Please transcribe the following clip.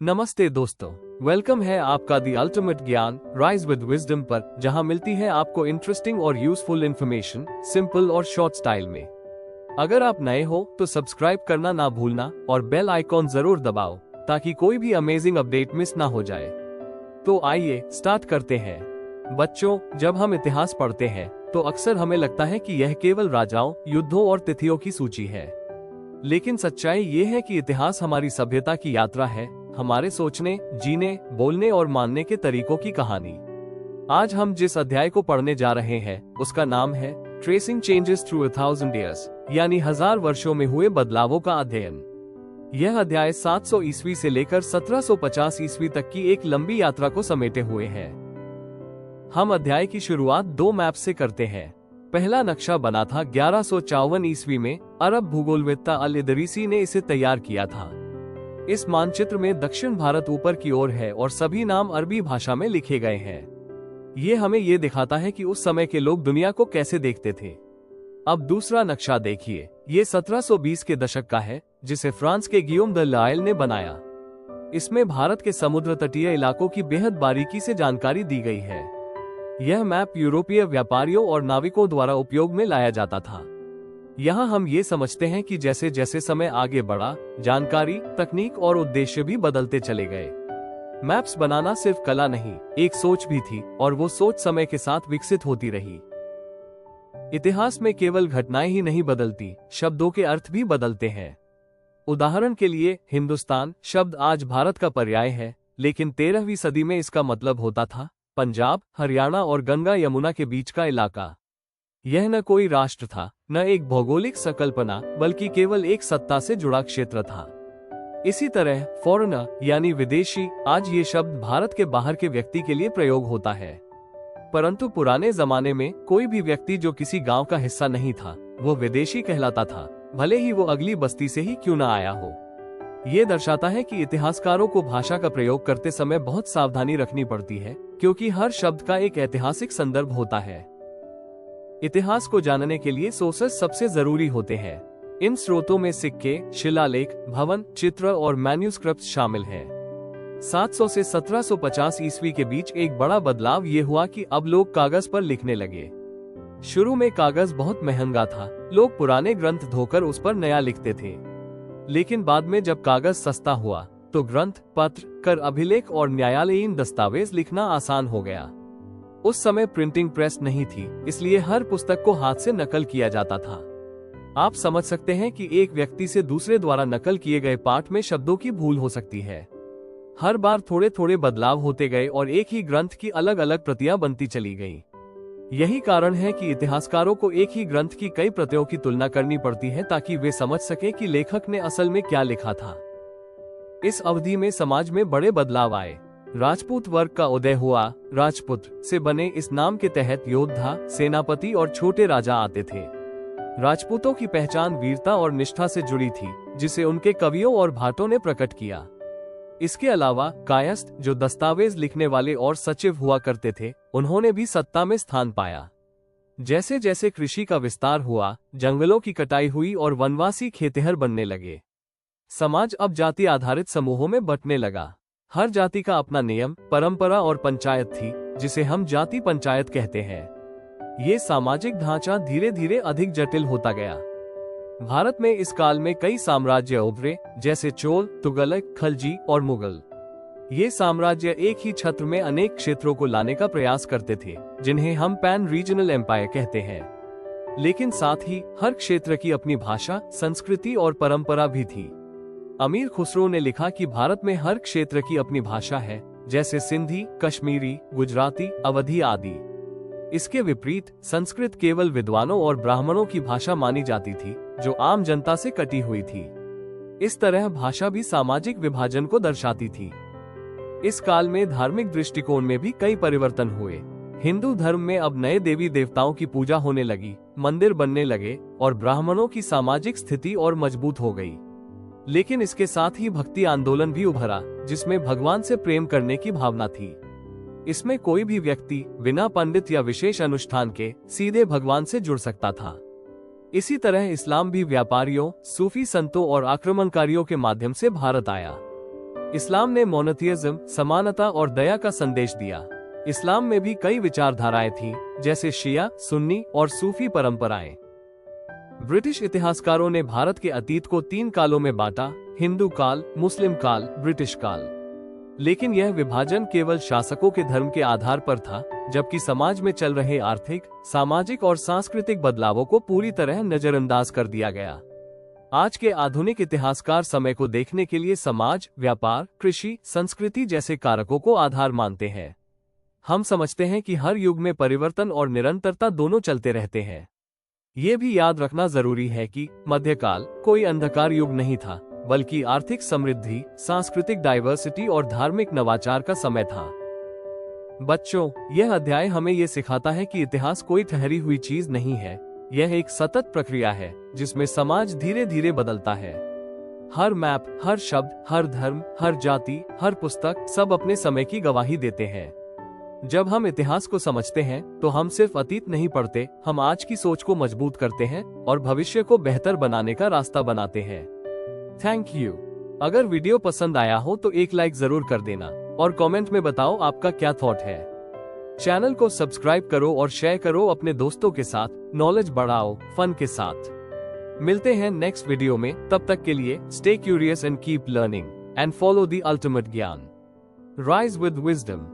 नमस्ते दोस्तों, वेलकम है आपका दी अल्टीमेट ज्ञान राइज विद विजडम पर, जहां मिलती है आपको इंटरेस्टिंग और यूजफुल इन्फॉर्मेशन सिंपल और शॉर्ट स्टाइल में। अगर आप नए हो तो सब्सक्राइब करना ना भूलना और बेल आइकॉन जरूर दबाओ ताकि कोई भी अमेजिंग अपडेट मिस ना हो जाए। तो आइए स्टार्ट करते हैं। बच्चों, जब हम इतिहास पढ़ते हैं तो अक्सर हमें लगता है कि यह केवल राजाओं, युद्धों और तिथियों की सूची है। लेकिन सच्चाई ये है कि इतिहास हमारी सभ्यता की यात्रा है, हमारे सोचने, जीने, बोलने और मानने के तरीकों की कहानी। आज हम जिस अध्याय को पढ़ने जा रहे हैं उसका नाम है ट्रेसिंग चेंजेस थ्रू 1000 ईयर्स, यानी 1000 वर्षों में हुए बदलावों का अध्ययन। यह अध्याय 700 ईस्वी से लेकर 1750 ईस्वी तक की एक लंबी यात्रा को समेटे हुए है। हम अध्याय की शुरुआत 2 मैप से करते हैं। पहला नक्शा बना था 1154 ईस्वी में। अरब भूगोलवेत्ता अल इदरीसी ने इसे तैयार किया था। इस मानचित्र में दक्षिण भारत ऊपर की ओर है और सभी नाम अरबी भाषा में लिखे गए हैं। ये हमें ये दिखाता है कि उस समय के लोग दुनिया को कैसे देखते थे। अब दूसरा नक्शा देखिए। ये 1720 के दशक का है, जिसे फ्रांस के गियोम द लॉयल ने बनाया। इसमें भारत के समुद्र तटीय इलाकों की बेहद बारीकी से जानकारी दी गई है। यह मैप यूरोपीय व्यापारियों और नाविकों द्वारा उपयोग में लाया जाता था। यहाँ हम ये समझते हैं कि जैसे जैसे समय आगे बढ़ा, जानकारी, तकनीक और उद्देश्य भी बदलते चले गए। मैप्स बनाना सिर्फ कला नहीं, एक सोच भी थी, और वो सोच समय के साथ विकसित होती रही। इतिहास में केवल घटनाएं ही नहीं बदलती, शब्दों के अर्थ भी बदलते हैं। उदाहरण के लिए, हिंदुस्तान शब्द आज भारत का पर्याय है, लेकिन 13वीं सदी में इसका मतलब होता था पंजाब, हरियाणा और गंगा यमुना के बीच का इलाका। यह न कोई राष्ट्र था, न एक भौगोलिक संकल्पना, बल्कि केवल एक सत्ता से जुड़ा क्षेत्र था। इसी तरह फॉरेनर यानी विदेशी, आज ये शब्द भारत के बाहर के व्यक्ति के लिए प्रयोग होता है। परंतु पुराने जमाने में कोई भी व्यक्ति जो किसी गांव का हिस्सा नहीं था, वो विदेशी कहलाता था, भले ही वो अगली बस्ती से ही क्यों न आया हो। ये दर्शाता है कि इतिहासकारों को भाषा का प्रयोग करते समय बहुत सावधानी रखनी पड़ती है, क्योंकि हर शब्द का एक ऐतिहासिक संदर्भ होता है। इतिहास को जानने के लिए सोर्सेस सबसे जरूरी होते हैं। इन स्रोतों में सिक्के, शिलालेख, भवन, चित्र और मैन्यूस्क्रिप्ट्स शामिल हैं। 700 से 1750 ईस्वी के बीच एक बड़ा बदलाव ये हुआ कि अब लोग कागज पर लिखने लगे। शुरू में कागज बहुत महंगा था, लोग पुराने ग्रंथ धोकर उस पर नया लिखते थे। लेकिन बाद में जब कागज सस्ता हुआ तो ग्रंथ, पत्र, कर अभिलेख और न्यायालयीन दस्तावेज लिखना आसान हो गया। उस समय प्रिंटिंग प्रेस नहीं थी, इसलिए हर पुस्तक को हाथ से नकल किया जाता था। आप समझ सकते हैं कि एक व्यक्ति से दूसरे द्वारा नकल किए गए पाठ में शब्दों की भूल हो सकती है। हर बार थोड़े थोड़े बदलाव होते गए और एक ही ग्रंथ की अलग अलग प्रतियां बनती चली गईं। यही कारण है कि इतिहासकारों को एक ही ग्रंथ की कई प्रतियों की तुलना करनी पड़ती है, ताकि वे समझ सकें कि लेखक ने असल में क्या लिखा था। इस अवधि में समाज में बड़े बदलाव आए। राजपूत वर्ग का उदय हुआ। राजपुत्र से बने इस नाम के तहत योद्धा, सेनापति और छोटे राजा आते थे। राजपूतों की पहचान वीरता और निष्ठा से जुड़ी थी, जिसे उनके कवियों और भाटों ने प्रकट किया। इसके अलावा कायस्थ, जो दस्तावेज लिखने वाले और सचिव हुआ करते थे, उन्होंने भी सत्ता में स्थान पाया। जैसे जैसे कृषि का विस्तार हुआ, जंगलों की कटाई हुई और वनवासी खेतिहर बनने लगे। समाज अब जाति आधारित समूहों में बंटने लगा। हर जाति का अपना नियम, परंपरा और पंचायत थी, जिसे हम जाति पंचायत कहते हैं। ये सामाजिक ढांचा धीरे धीरे अधिक जटिल होता गया। भारत में इस काल में कई साम्राज्य उभरे, जैसे चोल, तुगलक, खलजी और मुगल। ये साम्राज्य एक ही छत्र में अनेक क्षेत्रों को लाने का प्रयास करते थे, जिन्हें हम पैन रीजनल एम्पायर कहते हैं। लेकिन साथ ही हर क्षेत्र की अपनी भाषा, संस्कृति और परंपरा भी थी। अमीर खुसरो ने लिखा कि भारत में हर क्षेत्र की अपनी भाषा है, जैसे सिंधी, कश्मीरी, गुजराती, अवधी आदि। इसके विपरीत संस्कृत केवल विद्वानों और ब्राह्मणों की भाषा मानी जाती थी, जो आम जनता से कटी हुई थी। इस तरह भाषा भी सामाजिक विभाजन को दर्शाती थी। इस काल में धार्मिक दृष्टिकोण में भी कई परिवर्तन हुए। हिंदू धर्म में अब नए देवी देवताओं की पूजा होने लगी, मंदिर बनने लगे और ब्राह्मणों की सामाजिक स्थिति और मजबूत हो गई। लेकिन इसके साथ ही भक्ति आंदोलन भी उभरा, जिसमें भगवान से प्रेम करने की भावना थी। इसमें कोई भी व्यक्ति बिना पंडित या विशेष अनुष्ठान के सीधे भगवान से जुड़ सकता था। इसी तरह इस्लाम भी व्यापारियों, सूफी संतों और आक्रमणकारियों के माध्यम से भारत आया। इस्लाम ने मोनोथियज्म, समानता और दया का संदेश दिया। इस्लाम में भी कई विचारधाराएं थीं, जैसे शिया, सुन्नी और सूफी परंपराएं। ब्रिटिश इतिहासकारों ने भारत के अतीत को 3 कालों में बांटा: हिंदू काल, मुस्लिम काल, ब्रिटिश काल। लेकिन यह विभाजन केवल शासकों के धर्म के आधार पर था, जबकि समाज में चल रहे आर्थिक, सामाजिक और सांस्कृतिक बदलावों को पूरी तरह नजरअंदाज कर दिया गया। आज के आधुनिक इतिहासकार समय को देखने के लिए समाज, व्यापार, कृषि, संस्कृति जैसे कारकों को आधार मानते हैं। हम समझते हैं कि हर युग में परिवर्तन और निरंतरता दोनों चलते रहते हैं। ये भी याद रखना जरूरी है कि मध्यकाल कोई अंधकार युग नहीं था, बल्कि आर्थिक समृद्धि, सांस्कृतिक डाइवर्सिटी और धार्मिक नवाचार का समय था। बच्चों, यह अध्याय हमें ये सिखाता है कि इतिहास कोई ठहरी हुई चीज नहीं है। यह एक सतत प्रक्रिया है, जिसमें समाज धीरे धीरे बदलता है। हर मैप, हर शब्द, हर धर्म, हर जाति, हर पुस्तक, सब अपने समय की गवाही देते हैं। जब हम इतिहास को समझते हैं, तो हम सिर्फ अतीत नहीं पढ़ते, हम आज की सोच को मजबूत करते हैं और भविष्य को बेहतर बनाने का रास्ता बनाते हैं। Thank you. अगर वीडियो पसंद आया हो तो एक लाइक जरूर कर देना और कमेंट में बताओ आपका क्या थॉट है। चैनल को सब्सक्राइब करो और शेयर करो अपने दोस्तों के साथ। नॉलेज बढ़ाओ फन के साथ। मिलते हैं नेक्स्ट वीडियो में, तब तक के लिए stay curious and keep learning and follow the ultimate ज्ञान। Rise with wisdom.